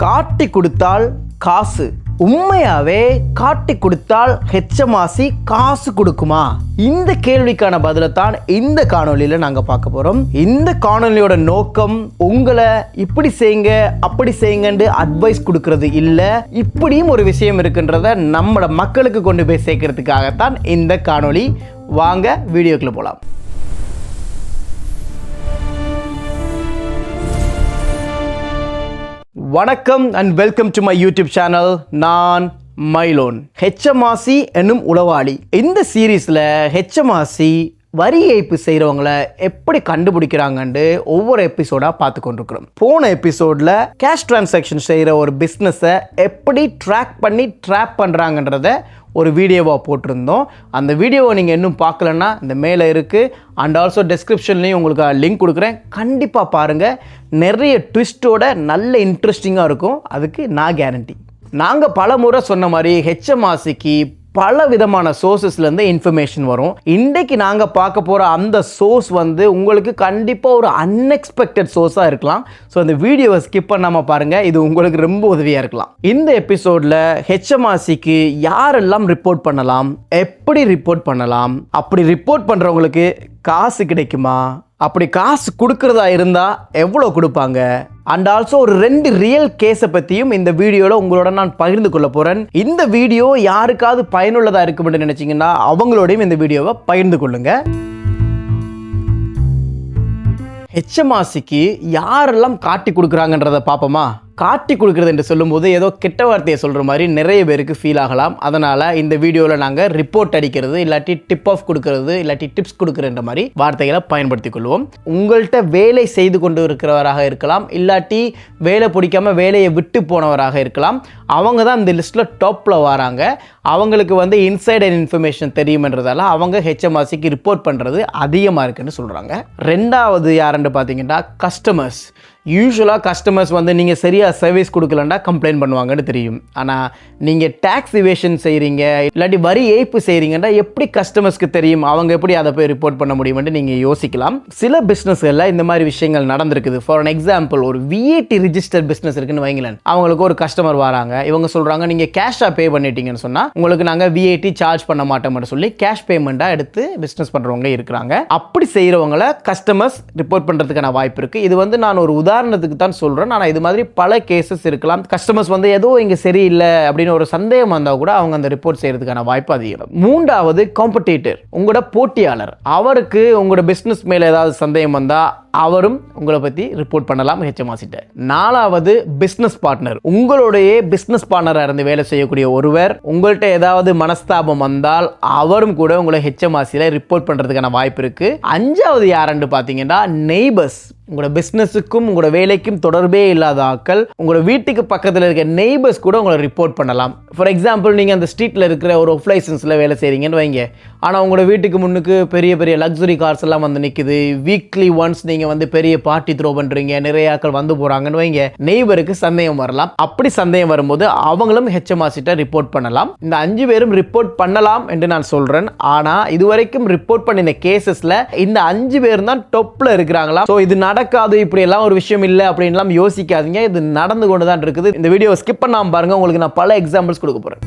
காட்டி கொடுத்தால் காசு, உண்மையாவே காட்டி கொடுத்தால் ஹெச்எம்ஆர்சி காசு கொடுக்குமா? இந்த கேள்விக்கான பதிலை தான் இந்த காணொலியில் நாங்கள் பார்க்க போகிறோம். இந்த காணொலியோட நோக்கம் உங்களை இப்படி செய்யுங்க அப்படி செய்யுங்கன்னு அட்வைஸ் கொடுக்கறது இல்லை, இப்படியும் ஒரு விஷயம் இருக்குன்றத நம்மளோட மக்களுக்கு கொண்டு போய் சேர்க்கறதுக்காகத்தான் இந்த காணொலி. வாங்க வீடியோக்குள்ள போகலாம். வணக்கம் and welcome to my YouTube channel. நான் மைலோன். ஹெச்எம்ஆர்சி என்னும் உளவாளி. இந்த சீரீஸில் ஹெச்எம்ஆர்சி வரி ஏய்ப்பு செய்கிறவங்கள எப்படி கண்டுபிடிக்கிறாங்கன்னு ஒவ்வொரு எபிசோடாக பார்த்து கொண்டிருக்கிறோம். போன எபிசோடில் கேஷ் டிரான்சாக்ஷன் செய்கிற ஒரு பிஸ்னஸை எப்படி ட்ராக் பண்ணி ட்ராப் பண்ணுறாங்கன்றத ஒரு வீடியோவாக போட்டிருந்தோம். அந்த வீடியோவை நீங்கள் இன்னும் பார்க்கலன்னா இந்த மேலே இருக்குது, அண்ட் ஆல்சோ டெஸ்கிரிப்ஷன்லேயும் உங்களுக்கு லிங்க் கொடுக்குறேன். கண்டிப்பாக பாருங்கள். நிறைய ட்விஸ்ட்டோட நல்ல இன்ட்ரெஸ்டிங்காக இருக்கும், அதுக்கு நான் கேரண்டி. நாங்கள் பல முறை சொன்ன மாதிரி ஹெச்எம்ஆர்சிக்கு பல விதமான சோர்ஸஸ்லேருந்து இன்ஃபர்மேஷன் வரும். இன்றைக்கு நாங்கள் பார்க்க போகிற அந்த சோர்ஸ் உங்களுக்கு கண்டிப்பாக ஒரு அன்எக்ஸ்பெக்டட் சோர்ஸாக இருக்கலாம். ஸோ அந்த வீடியோவை ஸ்கிப் பண்ணாமல் பாருங்கள், இது உங்களுக்கு ரொம்ப உதவியாக இருக்கலாம். இந்த எபிசோடில் ஹெச்எம்ஆர்சிக்கு யாரெல்லாம் ரிப்போர்ட் பண்ணலாம், எப்படி ரிப்போர்ட் பண்ணலாம், அப்படி ரிப்போர்ட் பண்ணுறவங்களுக்கு காசு கிடைக்குமா, அப்படி காசு கொடுக்கறதா இருந்தால் எவ்வளோ கொடுப்பாங்க, அண்ட் ஆல்சோ ஒரு 2 ரியல் கேஸை பற்றியும் இந்த வீடியோவில் உங்களோட நான் பகிர்ந்து கொள்ள போகிறேன். இந்த வீடியோ யாருக்காவது பயனுள்ளதாக இருக்கும்னு நினச்சிங்கன்னா அவங்களோடையும் இந்த வீடியோவை பகிர்ந்து கொள்ளுங்க. ஹெச்எம்ஆர்சிக்கு யாரெல்லாம் காட்டி கொடுக்குறாங்கன்றதை பார்ப்போமா? காட்டி கொடுக்குறது என்று சொல்லும்போது ஏதோ கெட்ட வார்த்தையை சொல்கிற மாதிரி நிறைய பேருக்கு ஃபீல் ஆகலாம். அதனால் இந்த வீடியோவில் நாங்கள் ரிப்போர்ட் அடிக்கிறது, இல்லாட்டி டிப் ஆஃப் கொடுக்கறது, இல்லாட்டி டிப்ஸ் கொடுக்குறன்ற மாதிரி வார்த்தைகளை பயன்படுத்தி கொள்வோம். உங்கள்கிட்ட வேலை செய்து கொண்டு இருக்கிறவராக இருக்கலாம், இல்லாட்டி வேலை பிடிக்காமல் வேலையை விட்டு போனவராக இருக்கலாம். அவங்க தான் இந்த லிஸ்ட்டில் டாப்பில் வராங்க. அவங்களுக்கு இன்சைடர் இன்ஃபர்மேஷன் தெரியுமென்றதால அவங்க ஹெச்எம்ஆர்சிக்கு ரிப்போர்ட் பண்ணுறது அதிகமாக இருக்குன்னு சொல்கிறாங்க. ரெண்டாவது யாருன்னு பார்த்தீங்கன்னா கஸ்டமர்ஸ். யூஸ்வலாக கஸ்டமர்ஸ் நீங்கள் சரியாக சர்வீஸ் கொடுக்கலன்னா கம்ப்ளைண்ட் பண்ணுவாங்கன்னு தெரியும். ஆனால் நீங்கள் டேக்ஸ் இவேஷன் செய்கிறீங்க, இல்லாட்டி வரி ஏய்ப்பு செய்கிறீங்கன்னா எப்படி கஸ்டமர்ஸ்க்கு தெரியும், அவங்க எப்படி அதை போய் ரிப்போர்ட் பண்ண முடியும்னு நீங்கள் யோசிக்கலாம். சில பிஸ்னஸ்களில் இந்த மாதிரி விஷயங்கள் நடந்திருக்குது. ஃபார் அன் எக்ஸாம்பிள், ஒரு விஏடி ரிஜிஸ்டர் பிஸ்னஸ் இருக்குன்னு வைங்களேன். அவங்களுக்கு ஒரு கஸ்டமர் வராங்க, இவங்க சொல்கிறாங்க நீங்கள் கேஷாக பே பண்ணிட்டீங்கன்னு சொன்னால் உங்களுக்கு நாங்கள் விஏடி சார்ஜ் பண்ண மாட்டோம்னு சொல்லி கேஷ் பேமெண்ட்டாக எடுத்து பிஸ்னஸ் பண்ணுறவங்க இருக்கிறாங்க. அப்படி செய்கிறவங்கள கஸ்டமர்ஸ் ரிப்போர்ட் பண்ணுறதுக்கான வாய்ப்பு இருக்குது. இது நான் ஒரு உதாரணத்துக்கு தான் சொல்றேன். ஆனால் இது மாதிரி பல கேசஸ் இருக்கலாம். கஸ்டமர்ஸ் ஏதோ இங்க சரியில்லை அப்படின்னு ஒரு சந்தேகம் வந்தா கூட அவங்க அந்த ரிப்போர்ட் செய்யறதுக்கான வாய்ப்பு அதிகம். மூன்றாவது காம்படிட்டர், உங்களோட போட்டியாளர். அவருக்கு உங்களோட பிசினஸ் மேல ஏதாவது சந்தேகம் வந்தா அவரும் உங்களை பத்தி ரிப்போர்ட் பண்ணலாம் ஹெச்எம்ஆர்சிட்ட. நாலாவது பிசினஸ் பார்ட்னர். உங்களுடைய பிசினஸ் பார்ட்னரா இருந்து வேலை செய்யக்கூடிய ஒருவர் உங்கள்கிட்ட ஏதாவது மனஸ்தாபம் வந்தால் அவரும் கூட உங்களை ஹெச்எம்ஆர்சியில ரிப்போர்ட் பண்றதுக்கான வாய்ப்பு இருக்கு. அஞ்சாவது யாருன்னு பாத்தீங்கன்னா நெய்பர்ஸ். உங்களோட பிஸ்னஸுக்கும் உங்களோட வேலைக்கும் தொடர்பே இல்லாத ஆட்கள், உங்களோட வீட்டுக்கு பக்கத்தில் இருக்க நெய்பர்ஸ் கூட உங்களை ரிப்போர்ட் பண்ணலாம். ஃபார் எக்ஸாம்பிள், நீங்கள் அந்த ஸ்ட்ரீட்டில் இருக்கிற ஒரு ஆஃப் லைசன்ஸில் வேலை செய்கிறீங்கன்னு வைங்க. ஆனால் உங்களோட வீட்டுக்கு முன்னுக்கு பெரிய பெரிய லக்ஸுரி கார்ஸ் எல்லாம் நிற்குது. வீக்லி ஒன்ஸ் நீங்கள் பெரிய பார்ட்டி த்ரோ பண்ணுறீங்க, நிறைய ஆட்கள் போகிறாங்கன்னு வைங்க. நெய்பருக்கு சந்தேகம் வரலாம். அப்படி சந்தேகம் வரும்போது அவங்களும் ஹெச்எம்ஆர்சிட்ட ரிப்போர்ட் பண்ணலாம். இந்த 5 பேரும் ரிப்போர்ட் பண்ணலாம் என்று நான் சொல்கிறேன். ஆனால் இதுவரைக்கும் ரிப்போர்ட் பண்ணின கேசஸில் இந்த 5 பேரும் தான் டொப்பில் இருக்கிறாங்களா. ஸோ இது நடக்காது, இப்படி எல்லாம் ஒரு விஷயம் இல்லை அப்படின்லாம் யோசிக்காதீங்க. இது நடந்து கொண்டு தான் இருக்குது. இந்த வீடியோ ஸ்கிப் பண்ணாம பாருங்க, உங்களுக்கு நான் பல எக்ஸாம்பிள்ஸ் கொடுக்க போறேன்.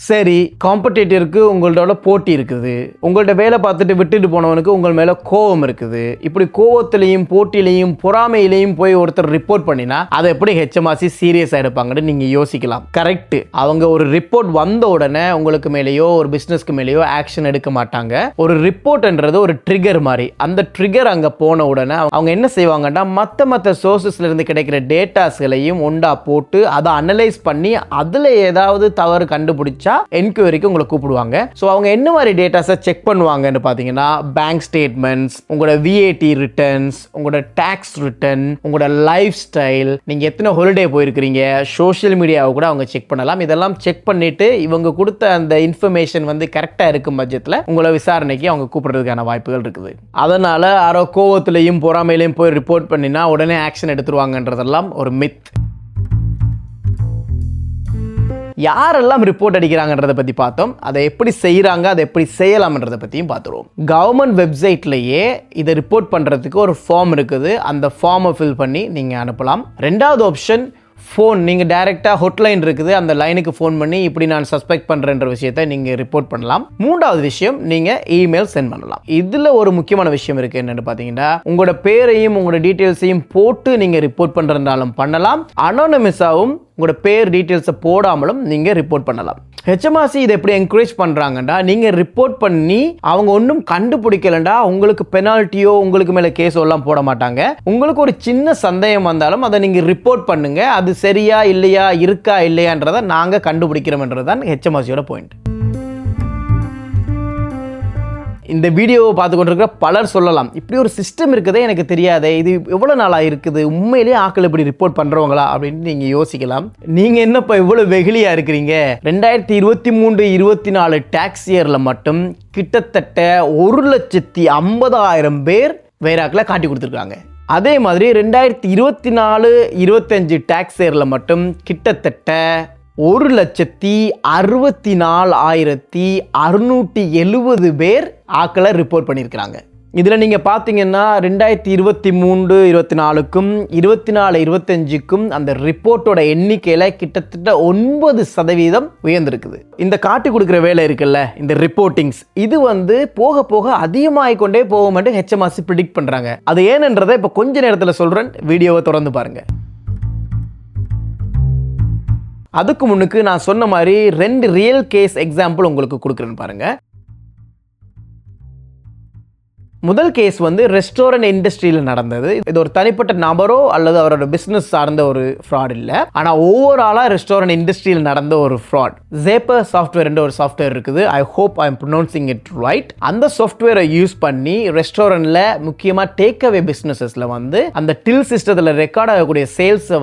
சரி, காம்படிட்டருக்கு உங்களோட போட்டி இருக்குது. உங்கள்ட்ட வேலை பார்த்துட்டு விட்டுட்டு போனவனுக்கு உங்கள் மேல கோபம் இருக்குது. இப்படி கோபத்திலையும் போட்டியிலையும் பொறாமையிலையும் போய் ஒருத்தர் ரிப்போர்ட் பண்ணினா அதை எப்படி ஹெச்எம்ஆர்சி சீரியஸா எடுப்பாங்கன்னு நீங்க யோசிக்கலாம். கரெக்ட். அவங்க ஒரு ரிப்போர்ட் வந்த உடனே உங்களுக்கு மேலேயோ ஒரு பிசினஸ்க்கு மேலேயோ ஆக்ஷன் எடுக்க மாட்டாங்க. ஒரு ரிப்போர்ட்ன்றது ஒரு ட்ரிகர் மாதிரி. அந்த ட்ரிகர் அங்க போன உடனே அவங்க என்ன செய்வாங்கன்னா மற்ற சோர்சஸ்ல இருந்து கிடைக்கிற டேட்டாஸ்களையும் ஒண்டா போட்டு அதை அனலைஸ் பண்ணி அதுல ஏதாவது தவறு கண்டுபிடிச்சா என்கொயரிக்கு உங்களை கூப்பிடுவாங்க. ஸோ அவங்க என்ன மாதிரி டேட்டாஸை செக் பண்ணுவாங்கன்னு பார்த்தீங்கன்னா பேங்க் ஸ்டேட்மெண்ட்ஸ், உங்களோட விஏடி ரிட்டர்ன்ஸ், உங்களோட டாக்ஸ் ரிட்டர்ன், உங்களோட லைஃப் ஸ்டைல், நீங்கள் எத்தனை ஹாலிடே போயிருக்கிறீங்க, சோஷியல் மீடியாவை கூட அவங்க செக் பண்ணலாம். இதெல்லாம் செக் பண்ணிட்டு இவங்க கொடுத்த அந்த இன்ஃபர்மேஷன் கரெக்டாக இருக்கும் பட்சத்தில் உங்களை விசாரணைக்கு அவங்க கூப்பிடுறதுக்கான வாய்ப்புகள் இருக்குது. அதனால யாரோ கோவத்திலையும் பொறாமையிலையும் போய் ரிப்போர்ட் பண்ணினா உடனே ஆக்ஷன் எடுத்துருவாங்கன்றதெல்லாம் ஒரு மித். யாரெல்லாம் ரிப்போர்ட் அடிக்கிறாங்கன்றதை பற்றி பார்த்தோம். அதை எப்படி செய்கிறாங்க, அதை எப்படி செய்யலாம்ன்றதை பற்றியும் பார்த்துருவோம். கவர்மெண்ட் வெப்சைட்லேயே இதை ரிப்போர்ட் பண்ணுறதுக்கு ஒரு ஃபார்ம் இருக்குது. அந்த ஃபார்மை ஃபில் பண்ணி நீங்கள் அனுப்பலாம். ரெண்டாவது ஆப்ஷன் ஃபோன். நீங்கள் டைரெக்டாக ஹாட்லைன் இருக்குது, அந்த லைனுக்கு ஃபோன் பண்ணி இப்படி நான் சஸ்பெக்ட் பண்ணுறேன்ற விஷயத்தை நீங்கள் ரிப்போர்ட் பண்ணலாம். மூன்றாவது விஷயம், நீங்கள் இமெயில் சென்ட் பண்ணலாம். இதில் ஒரு முக்கியமான விஷயம் இருக்குது. என்னென்னு பார்த்தீங்கன்னா, உங்களோட பேரையும் உங்களோட டீட்டெயில்ஸையும் போட்டு நீங்கள் ரிப்போர்ட் பண்ணுறதுனாலும் பண்ணலாம். அனானிமஸாகவும் உங்களோட பேர் டீட்டெயில்ஸை போடாமலும் நீங்கள் ரிப்போர்ட் பண்ணலாம். ஹெச்எம்ஆர்சி இதை எப்படி என்கரேஜ் பண்ணுறாங்கடா, நீங்கள் ரிப்போர்ட் பண்ணி அவங்க ஒன்றும் கண்டுபிடிக்கலண்டா உங்களுக்கு பெனால்ட்டியோ உங்களுக்கு மேலே கேஸோ எல்லாம் போட மாட்டாங்க. உங்களுக்கு ஒரு சின்ன சந்தேகம் வந்தாலும் அதை நீங்கள் ரிப்போர்ட் பண்ணுங்க. அது சரியா இல்லையா, இருக்கா இல்லையான்றதை நாங்கள் கண்டுபிடிக்கிறோம்ன்றது தான் ஹெச்எம்ஆர்சியோட பாயிண்ட். இந்த வீடியோவை பார்த்து கொண்டிருக்கிற பலர் சொல்லலாம், இப்படி ஒரு சிஸ்டம் இருக்குதே எனக்கு தெரியாதே, இது எவ்வளோ நாளாக இருக்குது, உண்மையிலேயே ஆக்கள் இப்படி ரிப்போர்ட் பண்ணுறவங்களா அப்படின்னு நீங்கள் யோசிக்கலாம். நீங்கள் என்னப்பா இவ்வளோ வெகுளியாக இருக்கிறீங்க? 2023-24 டாக்ஸ் இயரில் மட்டும் கிட்டத்தட்ட 1,50,000 பேர் வேறாக்களை காட்டி கொடுத்துருக்காங்க. அதே மாதிரி 2024-25 டாக்ஸ் இயரில் மட்டும் கிட்டத்தட்ட 1,64,670 பேர் ஆக்களை ரிப்போர்ட் பண்ணியிருக்கிறாங்க. இதில் நீங்கள் பார்த்தீங்கன்னா 2023-24க்கும் 24-25க்கும் அந்த ரிப்போர்ட்டோட எண்ணிக்கையில் கிட்டத்தட்ட 9% உயர்ந்திருக்குது. இந்த காட்டி கொடுக்குற வேலை இருக்குல்ல, இந்த ரிப்போர்ட்டிங்ஸ், இது போக போக அதிகமாகிக்கொண்டே போகும் என்று ஹெச்எம்ஆர்சி ப்ரிடிக்ட் பண்ணுறாங்க. அது ஏனென்றதை இப்போ கொஞ்ச நேரத்தில் சொல்கிறேன், வீடியோவை தொடர்ந்து பாருங்கள். அதுக்கு முன்னுக்கு நான் சொன்ன மாதிரி 2 ரியல் கேஸ் எக்ஸாம்பிள் உங்களுக்கு கொடுக்குறேன்னு பாருங்க. முதல் கேஸ் ரெஸ்டாரண்ட் இண்டஸ்ட்ரியில் நடந்தது. இது ஒரு தனிப்பட்ட நபரோ அல்லது அவரோட பிசினஸ் சார்ந்த ஒரு ஃப்ராட் இல்லை, ஆனால் ஓவராலாக ரெஸ்டாரண்ட் இண்டஸ்ட்ரியில் நடந்த ஒரு ஃப்ராட். ஜேப்பர் சாஃப்ட்வேர் என்ற ஒரு சாஃப்ட்வேர் இருக்குது. I hope I am pronouncing it right. அந்த சாஃப்ட்வேரை யூஸ் பண்ணி ரெஸ்டாரண்ட்ல முக்கியமாக டேக் அவே பிஸ்னஸஸ்ல அந்த டில் சிஸ்டத்தில் ரெக்கார்ட் ஆகக்கூடிய சேல்ஸை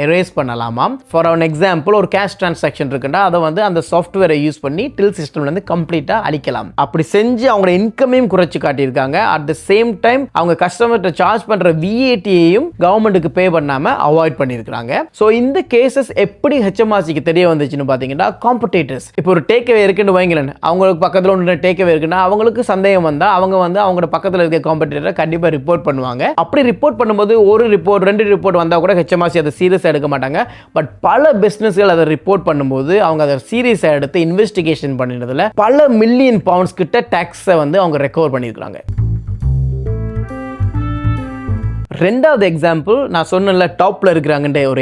எரேஸ் பண்ணலாமாம். ஃபார் அன் எக்ஸாம்பிள், ஒரு கேஷ் டிரான்சாக்ஷன் இருக்குன்னா அதை அந்த சாஃப்ட்வேரை யூஸ் பண்ணி டில் சிஸ்டம்ல கம்ப்ளீட்டாக அழிக்கலாம். அப்படி செஞ்சு அவங்களோட இன்கமையும் குறைச்சி காட்டியிருக்காங்க. அட் தி சேம் டைம் அவங்க கஸ்டமர்கிட்ட சார்ஜ் பண்ற விஏடியையும் கவர்மெண்ட்டுக்கு பே பண்ணாம அவாய்ட் பண்ணியிருக்காங்க. ஸோ இந்த கேசஸ் எப்படி ஹெச்எம்ஆர்சிக்கு தெரிய வந்துச்சுன்னு பார்த்தீங்கன்னா, காம்படிட்டர்ஸ் இப்போ ஒரு டேக் அவே இருக்குன்னு வைங்களேன், அவங்களுக்கு பக்கத்தில் ஒன்று டேக் அவே இருக்குன்னா அவங்களுக்கு சந்தேகம் வந்தா அவங்க அவங்களோட பக்கத்தில் இருக்க காம்படிட்டரை கண்டிப்பாக ரிப்போர்ட் பண்ணுவாங்க. அப்படி ரிப்போர்ட் பண்ணும்போது ஒரு ரிப்போர்ட் 2 ரிப்போர்ட் வந்தால் கூட ஹெச்எம்ஆர்சி அதை சீரியஸாக எடுக்க மாட்டாங்க. பட் பல பிஸ்னஸ்கள் அதை ரிப்போர்ட் பண்ணும்போது அவங்க அதை சீரியஸாக எடுத்து இன்வெஸ்டிகேஷன் பண்ணினதுல பல மில்லியன் பவுண்ட்ஸ் கிட்ட டாக்ஸை அவங்க ரெக்கவர் பண்ணியிருக்காங்க. ரெண்டாவது எக்ஸாம்பிள், நான் சொன்ன டாப்ல இருக்கிறாங்கன்ற ஒரு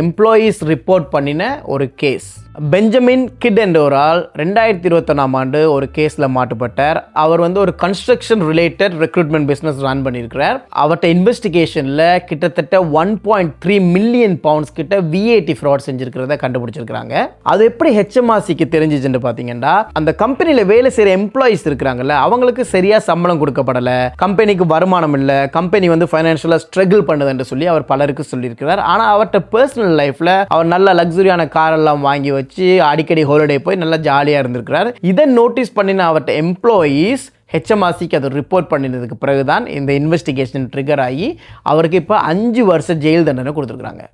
எம்ப்ளாயீஸ் ரிப்போர்ட் பண்ணின ஒரு கேஸ். பெஞ்சமின் கிட் என்ற ஒரு ஆள் 2021ஆம் ஆண்டு ஒரு கேஸில் மாட்டுப்பட்டார். அவர் ஒரு construction related recruitment business run பண்ணியிருக்கிறார். அவர்கிட்ட இன்வெஸ்டிகேஷனில் கிட்டத்தட்ட 1.3 மில்லியன் பவுண்ட்ஸ் கிட்ட விஏடி ஃப்ராட் செஞ்சிருக்கிறத கண்டுபிடிச்சிருக்காங்க. அது எப்படி ஹெச்எம்ஆர்சிக்கு தெரிஞ்சிச்சுன்னு பார்த்தீங்கன்னா, அந்த கம்பெனியில் வேலை செய்கிற எம்ப்ளாயீஸ் இருக்கிறாங்கல்ல, அவங்களுக்கு சரியாக சம்பளம் கொடுக்கப்படலை, கம்பெனிக்கு வருமானம் இல்லை, கம்பெனி ஃபைனான்ஷியலாக ஸ்ட்ரகிள் பண்ணுதுன்னு சொல்லி அவர் பலருக்கு சொல்லியிருக்கிறார். ஆனால் அவர்கிட்ட பர்சனல் லைஃப்பில் அவர் நல்ல லக்ஸுரியான காரெல்லாம் வாங்கி வச்சு அடிக்கடி ஹாலிடே போய் நல்லா ஜாலியாக இருந்திருக்கிறார். இதை நோட்டீஸ் பண்ணின அவர்கிட்ட எம்ப்ளாயீஸ் ஹெச்எம்ஆர்சிக்கு அதை ரிப்போர்ட் பண்ணினதுக்கு பிறகுதான் இந்த இன்வெஸ்டிகேஷன் ட்ரிகர் ஆகி அவருக்கு இப்போ 5 வருஷம் ஜெயில் தண்டனை கொடுத்துருக்குறாங்க.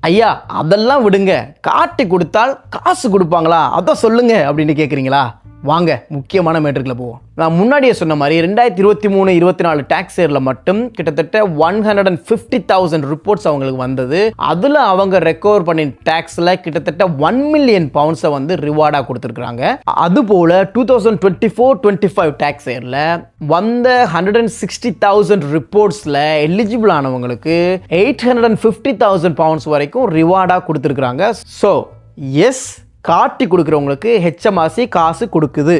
ஐயா அதெல்லாம் விடுங்க, காட்டி கொடுத்தால் காசு கொடுப்பாங்களா, அதை சொல்லுங்க அப்படின்னு கேட்குறீங்களா? வாங்க முக்கியமான மேட்டருக்குள்ள போவோம். நான் முன்னாடியே சொன்ன மாதிரி 2023-24 டாக்ஸ் இயரில் மட்டும் கிட்டத்தட்ட 150,000 ரிப்போர்ட்ஸ் அவங்களுக்கு வந்தது. அதில் அவங்க ரெக்கவர் பண்ணின டாக்ஸில் கிட்டத்தட்ட 1 மில்லியன் பவுண்ட்ஸை ரிவார்டாக கொடுத்துருக்குறாங்க. அதுபோல் 2024-25 டாக்ஸ் இயரில் வந்த 160,000 ரிப்போர்ட்ஸில் எலிஜிபிள் ஆனவங்களுக்கு 850,000 பவுண்ட்ஸ் வரைக்கும் ரிவார்டாக கொடுத்துருக்குறாங்க. ஸோ எஸ், காட்டி கொடுக்குறவங்களுக்கு ஹெச்எம்ஆர்சி காசு கொடுக்குது.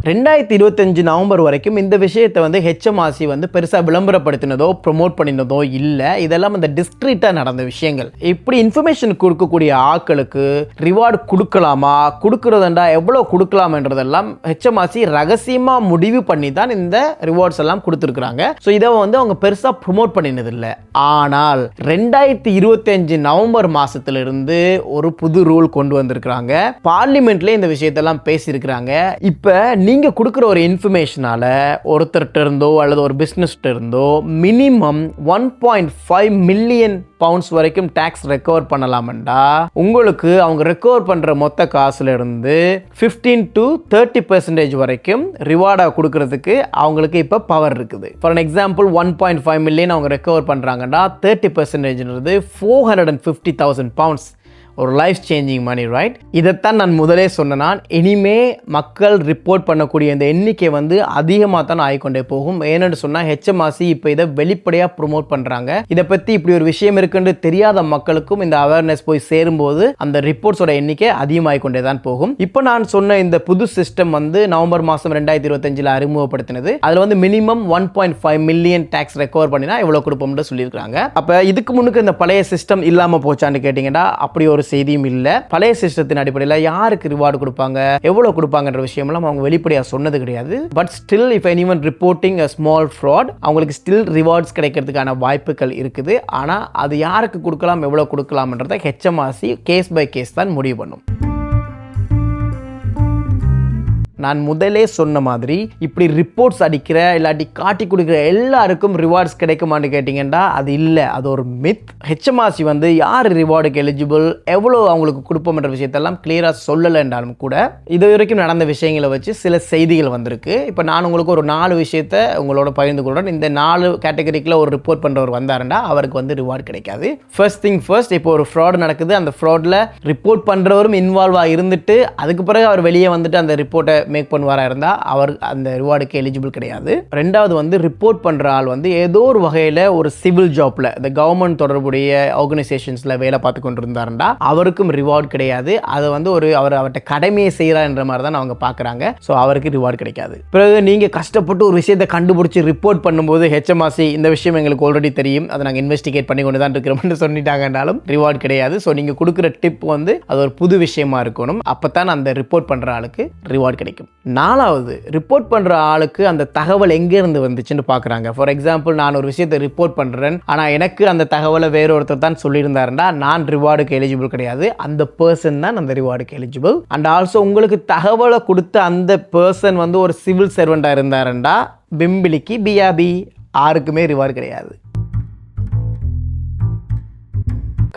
2025 நவம்பர் வரைக்கும் இந்த விஷயத்தை ஹெச்எம்ஆர்சி பெருசாக விளம்பரப்படுத்தினதோ ப்ரொமோட் பண்ணினதோ இல்லை. இதெல்லாம் அந்த டிஸ்க்ரீட்டாக நடந்த விஷயங்கள். இப்படி இன்ஃபர்மேஷன் கொடுக்கக்கூடிய ஆட்களுக்கு ரிவார்டு கொடுக்கலாமா, கொடுக்குறதுண்டா எவ்வளோ கொடுக்கலாம்ன்றதெல்லாம் ஹெச்எம்ஆர்சி ரகசியமாக முடிவு பண்ணி தான் இந்த ரிவார்ட்ஸ் எல்லாம் கொடுத்துருக்குறாங்க. ஸோ இதை அவங்க பெருசாக ப்ரொமோட் பண்ணினதில்லை. ஆனால் 2025 நவம்பர் மாதத்திலிருந்து ஒரு புது ரூல் கொண்டு வந்திருக்கிறாங்க. பார்லிமெண்ட்லேயே இந்த விஷயத்தெல்லாம் பேசியிருக்கிறாங்க. இப்போ நீங்கள் கொடுக்குற ஒரு இன்ஃபர்மேஷனால் ஒருத்தர்கிட்ட இருந்தோ அல்லது ஒரு பிஸ்னஸ்கிட்ட இருந்தோ மினிமம் 1.5 மில்லியன் பவுண்ட்ஸ் வரைக்கும் டேக்ஸ் ரெக்கவர் பண்ணலாம்டா உங்களுக்கு அவங்க ரெக்கவர் பண்ணுற மொத்த காசுல இருந்து 15 to 30% வரைக்கும் ரிவார்டாக கொடுக்கறதுக்கு அவங்களுக்கு இப்போ பவர் இருக்குது. ஃபார் அன் எக்ஸாம்பிள் 1.5 மில்லியன் அவங்க ரெக்கவர் பண்ணுறாங்கடா 30%ன்றது 450,000 பவுண்ட்ஸ். ஒரு லைஃப் சேஞ்சிங் மணி, ரைட்? இதைத்தான் நான் முதலே சொன்னேன். இனிமே மக்கள் ரிப்போர்ட் பண்ணக்கூடிய இந்த எண்ணிக்கை வந்து அதிகமாக தான் ஆகிக்கொண்டே போகும். ஏன்னு சொன்னால் HMRC இப்போ இதை வெளிப்படையாக ப்ரொமோட் பண்ணுறாங்க. இதை பற்றி இப்படி ஒரு விஷயம் இருக்குன்னு தெரியாத மக்களுக்கும் இந்த அவேர்னஸ் போய் சேரும்போது அந்த ரிப்போர்ட்ஸோட எண்ணிக்கை அதிகமாகிக்கொண்டே தான் போகும். இப்போ நான் சொன்ன இந்த புது சிஸ்டம் வந்து நவம்பர் மாதம் 2025 அறிமுகப்படுத்தினது. அதில் வந்து மினிமம் 1.5 மில்லியன் டேக்ஸ் ரெக்கவர் பண்ணினா எவ்வளோ கொடுப்போம்னு சொல்லியிருக்காங்க. அப்போ இதுக்கு முன்னுக்கு இந்த பழைய சிஸ்டம் இல்லாமல் போச்சான்னு கேட்டிங்கன்னா அப்படி ஒரு செய்தியும் இல்ல. பழைய சிஸ்டத்தின் அடிப்படையில் யாருக்கு ரிவார்டு கொடுப்பாங்க, எவ்வளவு கொடுப்பாங்கன்ற விஷயம்லாம் அவங்க வெளிப்படையா சொன்னது கிடையாது. But still if anyone reporting a small fraud அவங்களுக்கு ஸ்டில் ரிவார்ட்ஸ் கிடைக்கிறதுக்கான வாய்ப்புகள் இருக்குது. ஆனா அது யாருக்கு கொடுக்கலாம், எவ்வளவு கொடுக்கலாம்ன்றதை HMRC கேஸ் பை கேஸ் தான் முடிவு பண்ணும். நான் முதலே சொன்ன மாதிரி இப்படி ரிப்போர்ட்ஸ் அடிக்கிற இல்லாட்டி காட்டி கொடுக்குற எல்லாருக்கும் ரிவார்ட்ஸ் கிடைக்குமான்னு கேட்டிங்கன்னா அது இல்லை, அது ஒரு மித். HMRC வந்து யார் ரிவார்டுக்கு எலிஜிபிள், எவ்வளோ அவங்களுக்கு கொடுப்போம்ன்ற விஷயத்தெல்லாம் கிளியராக சொல்லலை என்றாலும் கூட இது வரைக்கும் நடந்த விஷயங்களை வச்சு சில செய்திகள் வந்திருக்கு. இப்போ நான் உங்களுக்கு ஒரு 4 விஷயத்தை உங்களோட பகிர்ந்து கொள்கிறேன். இந்த 4 கேட்டகரிக்கில் ஒரு ரிப்போர்ட் பண்ணுறவர் வந்தாருன்னா அவருக்கு வந்து ரிவார்டு கிடைக்காது. ஃபர்ஸ்ட் திங் ஃபர்ஸ்ட், இப்போ ஒரு ஃப்ராட் நடக்குது, அந்த ஃப்ராடில் ரிப்போர்ட் பண்ணுறவரும் இன்வால்வாக இருந்துட்டு அதுக்கு பிறகு அவர் வெளியே வந்துட்டு அந்த ரிப்போர்ட்டை மேக் பண்ணுவாரா இருந்தா அவர் அந்த ரிவார்டுக்கு எலிஜிபிள் கிடையாது. ரெண்டாவது வந்து ரிப்போர்ட் பண்ற ஆள் வந்து ஏதோ ஒரு வகையில் ஒரு சிவில் ஜாப்ல இந்த கவர்மெண்ட் தொடர்புடைய ஆர்கனைசேஷன்ஸ்ல வேலை பார்த்து கொண்டிருந்தாருன்னா அவருக்கும் ரிவார்டு கிடையாது. அதை வந்து அவர்கிட்ட கடமையை செய்யறான்ற மாதிரி தான் அவங்க பார்க்குறாங்க. ஸோ அவருக்கு ரிவார்டு கிடைக்காது. பிறகு நீங்க கஷ்டப்பட்டு ஒரு விஷயத்தை கண்டுபிடிச்சி ரிப்போர்ட் பண்ணும்போது HMRC இந்த விஷயம் எங்களுக்கு ஆல்ரெடி தெரியும், அதை நாங்கள் இன்வெஸ்டிகேட் பண்ணி கொண்டு தான் இருக்கிறோம்னு சொல்லிட்டாங்கன்னாலும் ரிவார்டு கிடையாது. ஸோ நீங்க கொடுக்குற டிப் வந்து அது ஒரு புது விஷயமா இருக்கணும். அப்பதான் அந்த ரிப்போர்ட் பண்ற ஆளுக்கு ரிவார்டு கிடைக்கும். 4வது, ரிப்போர்ட் பண்ணுற ஆளுக்கு அந்த தகவல் எங்கேருந்து வந்துச்சுன்னு பார்க்குறாங்க. ஃபார் எக்ஸாம்பிள் நான் ஒரு விஷயத்தை ரிப்போர்ட் பண்ணுறேன், ஆனால் எனக்கு அந்த தகவலை வேற ஒருத்தர் தான் சொல்லியிருந்தாருன்னா நான் ரிவார்டுக்கு எலிஜிபிள் கிடையாது. அந்த பர்சன் தான் அந்த ரிவார்டுக்கு எலிஜிபிள். அண்ட் ஆல்சோ உங்களுக்கு தகவலை கொடுத்த அந்த பர்சன் வந்து ஒரு சிவில் சர்வெண்ட்டாக இருந்தாருண்டா பிம்பிளிக்கு பிஆபி யாருக்குமே ரிவார்டு கிடையாது.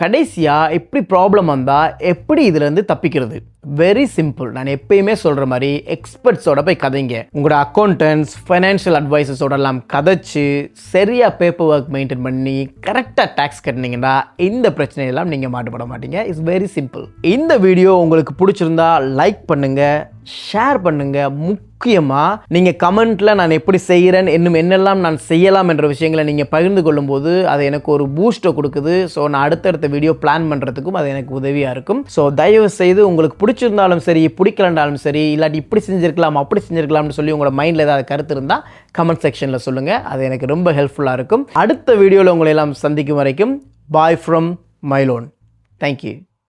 கடைசியா எப்படி ப்ராப்ளம் வந்தால் எப்படி இதுலேருந்து தப்பிக்கிறது? Very simple. நான் எப்பயுமே சொல்கிற மாதிரி எக்ஸ்பர்ட்ஸோட போய் கதைங்க. உங்களோட அக்கௌண்டன்ட்ஸ், ஃபைனான்ஷியல் அட்வைசர்ஸோட எல்லாம் கதைச்சு சரியாக பேப்பர் ஒர்க் மெயின்டைன் பண்ணி கரெக்டாக டேக்ஸ் கட்டினீங்கன்னா இந்த பிரச்சனையெல்லாம் நீங்கள் மாட்டுப்பட மாட்டீங்க. It's very simple. இந்த வீடியோ உங்களுக்கு பிடிச்சிருந்தா லைக் பண்ணுங்கள், ஷேர் பண்ணுங்கள். முக்கியமாக நீங்கள் கமெண்ட்டில் நான் எப்படி செய்கிறேன், இன்னும் என்னெல்லாம் நான் செய்யலாம் என்ற விஷயங்களை நீங்கள் பகிர்ந்து கொள்ளும்போது அது எனக்கு ஒரு பூஸ்ட்டை கொடுக்குது. ஸோ நான் அடுத்தடுத்த வீடியோ பிளான் பண்ணுறதுக்கும் அது எனக்கு உதவியாக இருக்கும். ஸோ தயவு செய்து உங்களுக்கு பிடிச்சிருந்தாலும் சரி, பிடிக்கலண்டாலும் சரி, இல்லாட்டி இப்படி செஞ்சுருக்கலாம் அப்படி செஞ்சுருக்கலாம்னு சொல்லி உங்களோட மைண்டில் ஏதாவது கருத்து இருந்தால் கமெண்ட் செக்ஷனில் சொல்லுங்கள். அது எனக்கு ரொம்ப ஹெல்ப்ஃபுல்லாக இருக்கும். அடுத்த வீடியோவில் உங்களை எல்லாம் சந்திக்கும் வரைக்கும் பாய் ஃப்ரம் மைலோன். தேங்க்யூ.